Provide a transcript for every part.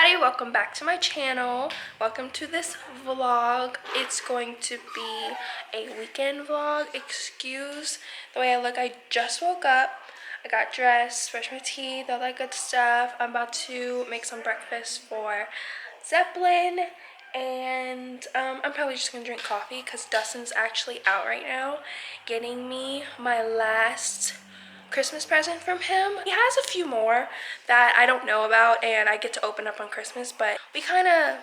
everybody, welcome back to my channel. Welcome to this vlog. It's going to be a weekend vlog. Excuse the way I look. I just woke up. I got dressed, brushed my teeth, all that good stuff. I'm about to make some breakfast for Zeppelin, and I'm probably just gonna drink coffee because Dustin's actually out right now getting me my last Christmas present from him. He has a few more that I don't know about and I get to open up on Christmas, but we kind of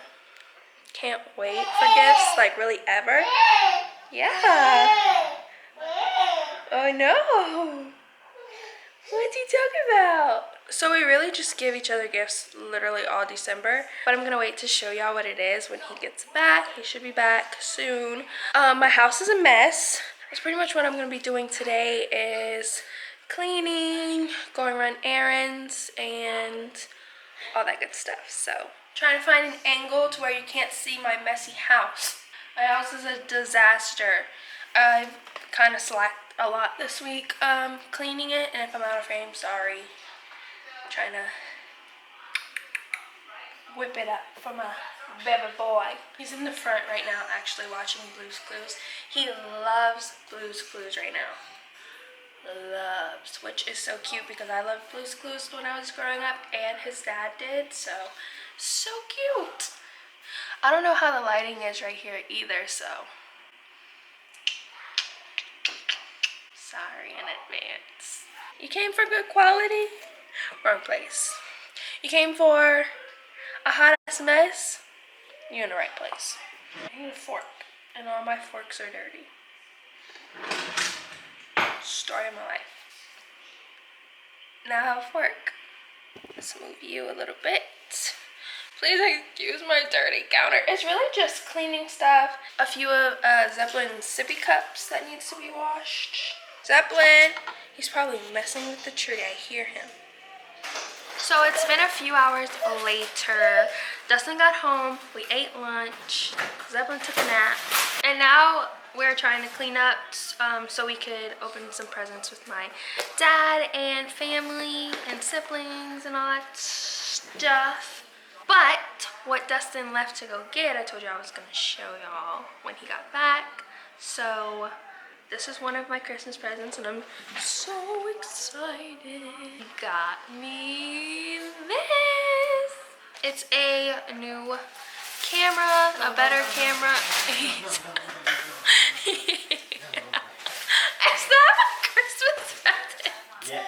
can't wait for gifts, like really ever. Yeah. Oh no. What's he talking about? So we really just give each other gifts literally all December, but I'm gonna wait to show y'all what it is when he gets back. He should be back soon. My house is a mess. That's pretty much what I'm gonna be doing today is cleaning, going run errands, and all that good stuff. So trying to find an angle to where you can't see my messy house. My house is a disaster. I've kind of slacked a lot this week cleaning it, and if I'm out of frame, sorry. I'm trying to whip it up for my baby boy. He's in the front right now actually watching Blue's Clues. He loves Blue's Clues right now. Loves, which is so cute because I loved Blue's Clues when I was growing up and his dad did, so cute. I don't know how the lighting is right here either, so sorry in advance. You came for good quality? Wrong place. You came for a hot ass mess? You're in the right place. I need a fork, and all my forks are dirty. Story of my life. Now I have a fork. Let's move you a little bit. Please excuse my dirty counter. It's really just cleaning stuff. A few of Zeppelin's sippy cups that needs to be washed. Zeppelin, he's probably messing with the tree. I hear him. So it's been a few hours later. Dustin got home. We ate lunch. Zeppelin took a nap. And now we're trying to clean up so we could open some presents with my dad and family and siblings and all that stuff. But what Dustin left to go get, I told you I was going to show y'all when he got back. So this is one of my Christmas presents and I'm so excited. He got me this. It's a new camera, a better camera. Is that a Christmas present? Yeah.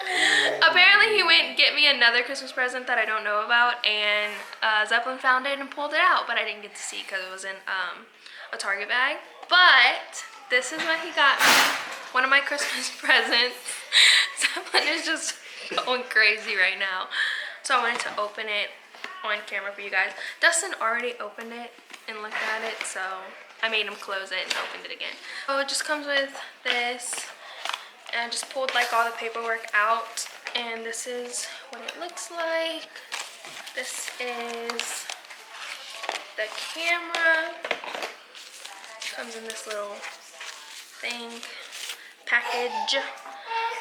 Apparently he went and get me another Christmas present that I don't know about, and Zeppelin found it and pulled it out, but I didn't get to see because it was in a Target bag. But this is what he got me, one of my Christmas presents. Zeppelin is just going crazy right now, so I wanted to open it on camera for you guys. Dustin already opened it and looked at it, so I made him close it and opened it again. So it just comes with this, and I just pulled like all the paperwork out, and this is what it looks like. This is the camera. Comes in this little thing, package,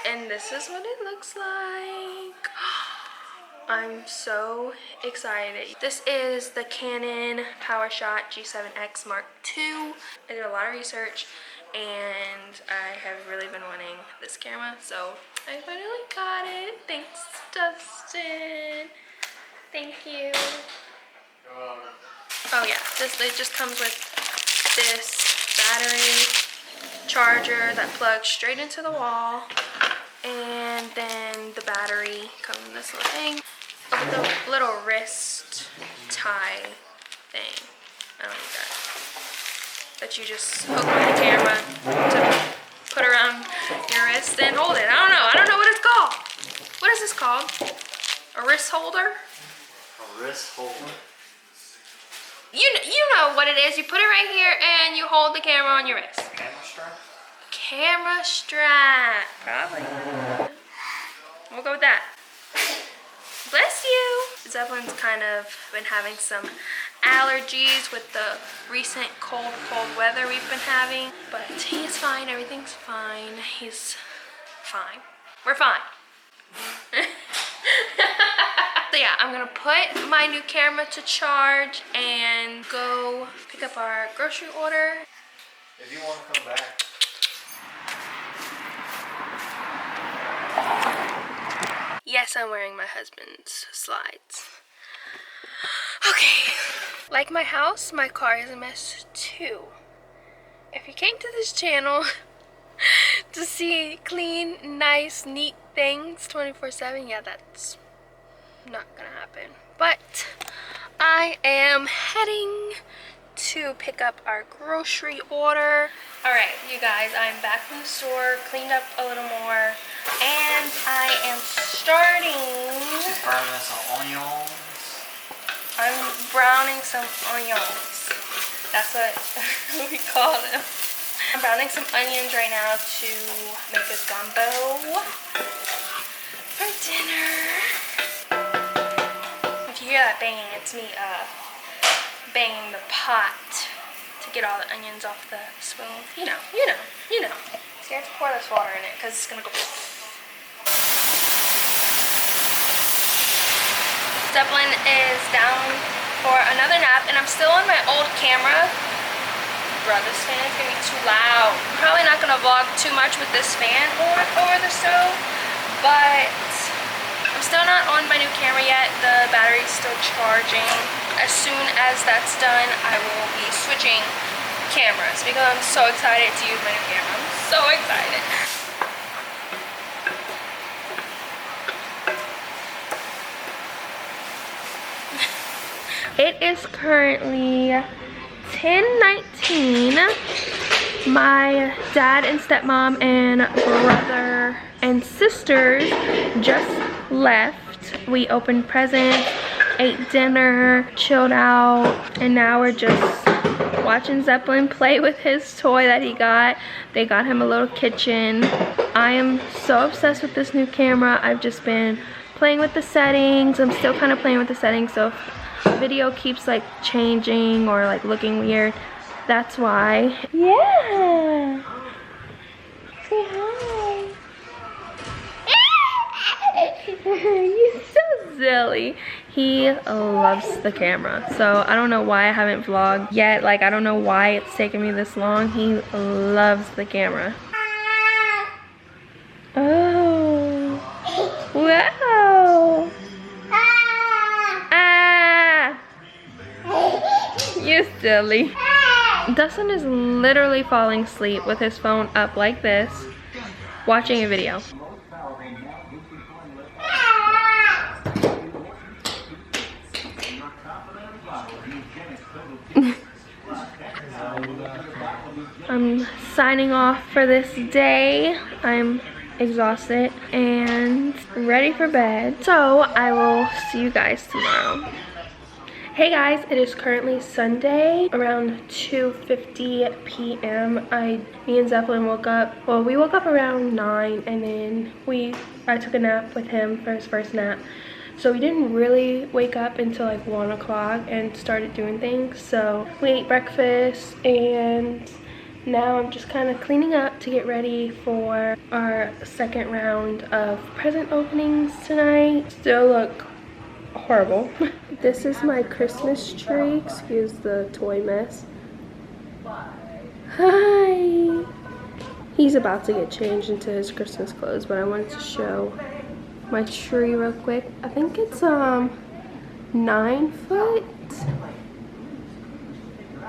and this is what it looks like. I'm so excited. This is the Canon PowerShot G7X Mark II. I did a lot of research and I have really been wanting this camera, so I finally got it. Thanks, Dustin. Thank you. Oh yeah, it just comes with this battery charger that plugs straight into the wall, and then the battery comes in this little thing with a little wrist tie thing. I don't need that you just hook on the camera to put around your wrist and hold it. I don't know what it's called. What is this called? A wrist holder? A wrist holder? You know what it is. You put it right here and you hold the camera on your wrist. Camera strap? Camera strap, probably. We'll go with that. Bless you. Zeppelin's kind of been having some allergies with the recent cold weather we've been having, but he's fine. Everything's fine. He's fine. We're fine. So yeah, I'm gonna put my new camera to charge and go pick up our grocery order. If you want to come back. Yes, I'm wearing my husband's slides. Okay. Like my house, my car is a mess too. If you came to this channel to see clean, nice, neat things 24/7, yeah, that's not gonna happen. But I am heading to pick up our grocery order. Alright, you guys, I'm back from the store, cleaned up a little more, and I am starting. She's burning some onions. I'm browning some onions. That's what we call them. I'm browning some onions right now to make a gumbo for dinner. If you hear that banging, it's me banging the pot to get all the onions off the spoon. You know. So you have to pour this water in it because it's gonna go. Zeppelin is down for another nap, and I'm still on my old camera. Bro, this fan is gonna be too loud. I'm probably not gonna vlog too much with this fan on over the stove, but I'm still not on my new camera yet. The battery's still charging. As soon as that's done, I will be switching cameras because I'm so excited to use my new camera. I'm so excited. It is currently 10:19. My dad and stepmom and brother and sisters just left. We opened presents, ate dinner, chilled out, and now we're just watching Zeppelin play with his toy that he got. They got him a little kitchen. I am so obsessed with this new camera. I've just been playing with the settings. I'm still kind of playing with the settings, so if video keeps like changing or like looking weird, that's why. Yeah. Say hi. You're so silly. He loves the camera, so I don't know why I haven't vlogged yet. Like, I don't know why it's taken me this long. He loves the camera. Oh. Wow. You silly. Dustin is literally falling asleep with his phone up like this, watching a video. I'm signing off for this day. I'm exhausted and ready for bed. So I will see you guys tomorrow. Hey guys, it is currently Sunday around 2:50 p.m. Me and Zeppelin woke up. Well, we woke up around 9, and then I took a nap with him for his first nap. So we didn't really wake up until like 1 o'clock and started doing things. So we ate breakfast, and now I'm just kind of cleaning up to get ready for our second round of present openings tonight. Still look horrible. This is my Christmas tree. Excuse the toy mess. Hi. He's about to get changed into his Christmas clothes, but I wanted to show my tree real quick. I think it's 9 foot.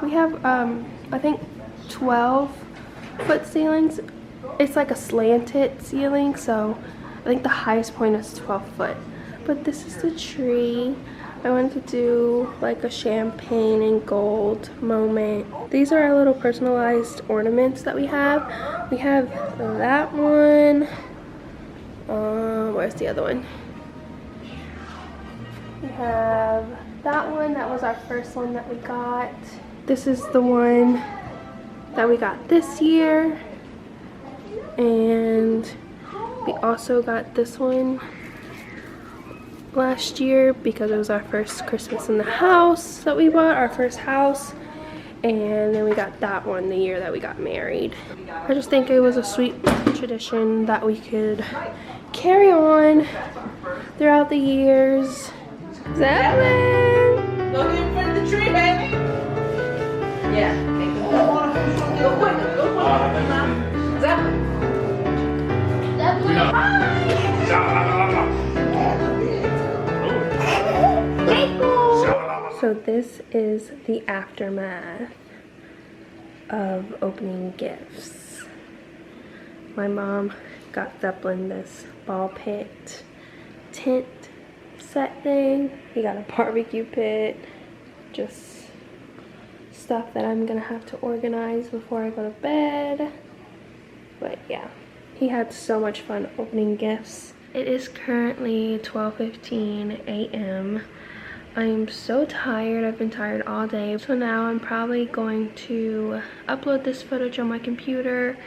We have I think 12-foot ceilings. It's like a slanted ceiling, so I think the highest point is 12 foot. But this is the tree. I wanted to do like a champagne and gold moment. These are our little personalized ornaments that we have. We have that one. Where's the other one? We have that one. That was our first one that we got. This is the one that we got this year. And we also got this one last year because it was our first Christmas in the house that we bought, our first house. And then we got that one the year that we got married. I just think it was a sweet tradition that we could carry on throughout the years. Zeppelin! Go get in front of the tree, baby. Yeah. Go quicker. Go quicker. Zeppelin. So this is the aftermath of opening gifts. My mom got Zeppelin this ball pit tent set thing. He got a barbecue pit, just stuff that I'm gonna have to organize before I go to bed. But yeah, he had so much fun opening gifts. It is currently 12:15 a.m. I'm so tired. I've been tired all day. So now I'm probably going to upload this footage on my computer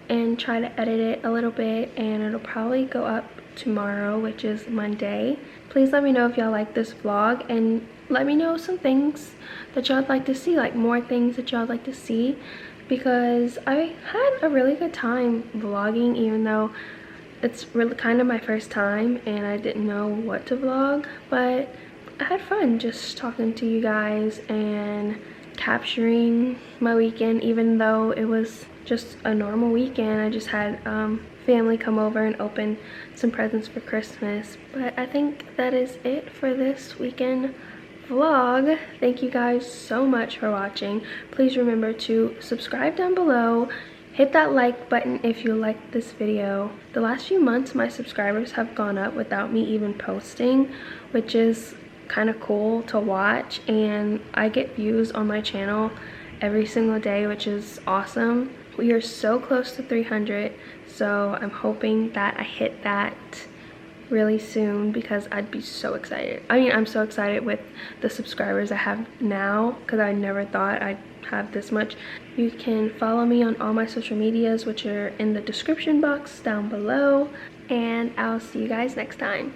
and try to edit it a little bit, and it'll probably go up tomorrow, which is Monday. Please let me know if y'all like this vlog, and let me know some things that y'all would like to see, like more things that y'all would like to see, because I had a really good time vlogging, even though it's really kind of my first time and I didn't know what to vlog, but I had fun just talking to you guys and capturing my weekend, even though it was just a normal weekend. I just had family come over and open some presents for Christmas. But I think that is it for this weekend vlog. Thank you guys so much for watching. Please remember to subscribe down below. Hit that like button if you liked this video. The last few months my subscribers have gone up without me even posting, which is kind of cool to watch, and I get views on my channel every single day, which is awesome. We are so close to 300, so I'm hoping that I hit that really soon, because I'd be so excited. I mean, I'm so excited with the subscribers I have now, because I never thought I'd have this much. You can follow me on all my social medias, which are in the description box down below, and I'll see you guys next time.